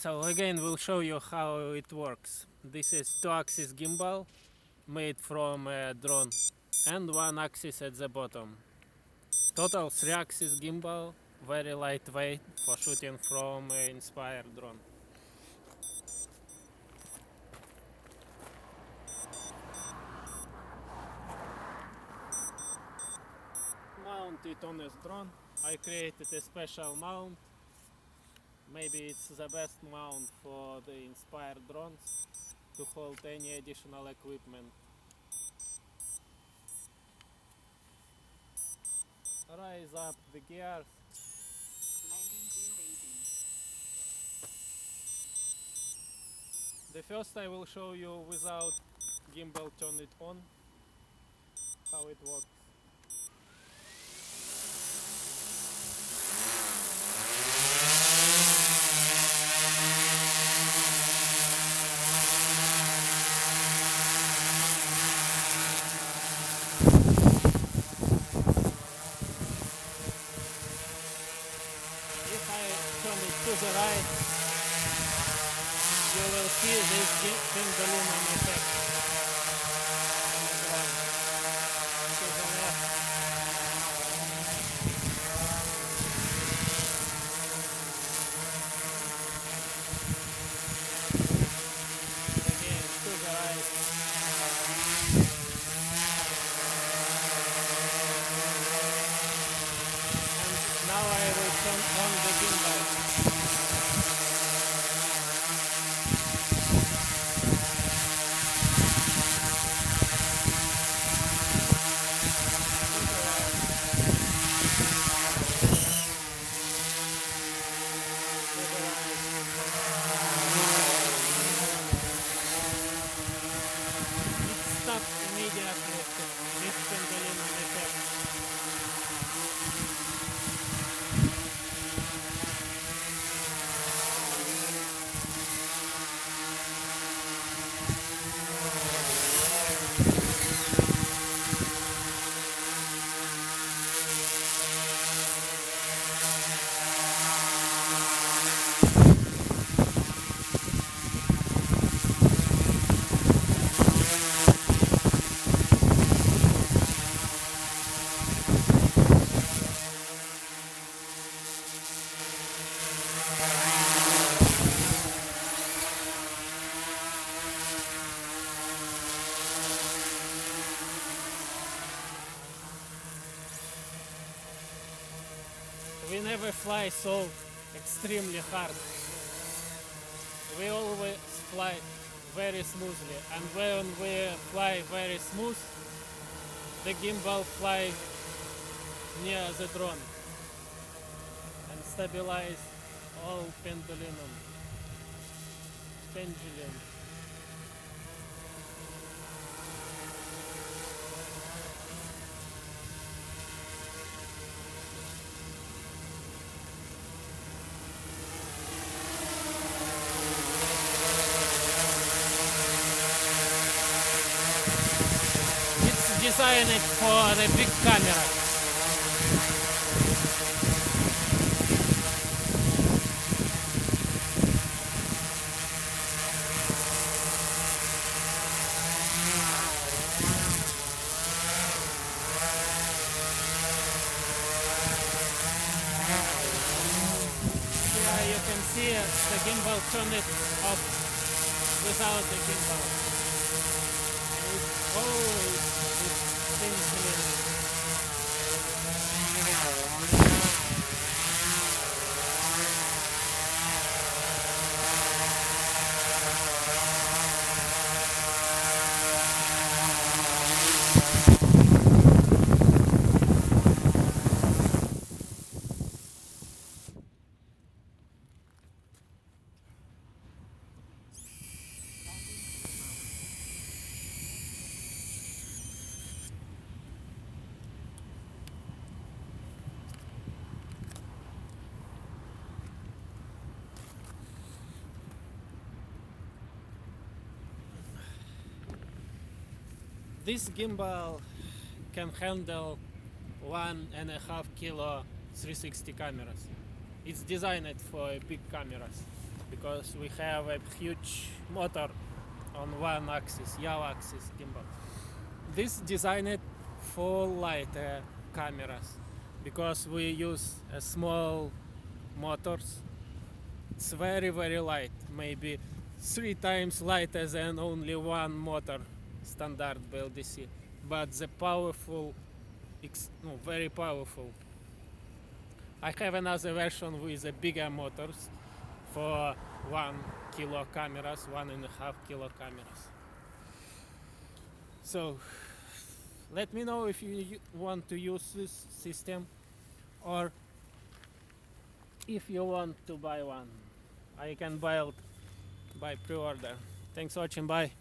So again, we'll show you how it works. This is 2-axis gimbal made from a drone and 1 axis at the bottom. Total 3-axis gimbal, very lightweight for shooting from an Inspire drone. Mount it on this drone. I created a special mount. Maybe it's the best mount for the Inspire drones to hold any additional equipment. Raise up the gears. The first I will show you without gimbal turn it on, how it works. If I turn it to the right, you will see this pendulum effect on the ground. To the left, again to the right. And now I will turn on the gimbal. Stop immediately this pendulum effect. We never fly so extremely hard. We always fly very smoothly, and when we fly very smooth, the gimbal fly near the drone and stabilize all pendulum. It's designed for the big camera. Here you can see the gimbal turn it off without the gimbal. It's always distinctly. This gimbal can handle 1.5 kilo 360 cameras. It's designed for big cameras. because we have a huge motor on one axis, yaw axis gimbal. This designed for light cameras because we use small motors. It's very light, maybe 3 times lighter than only one motor standard BLDC, but the powerful, very powerful. I have another version with a bigger motors for 1 kilo cameras, 1.5 kilo cameras. So let me know if you want to use this system or if you want to buy one. I can buy it by pre-order. Thanks for watching, bye.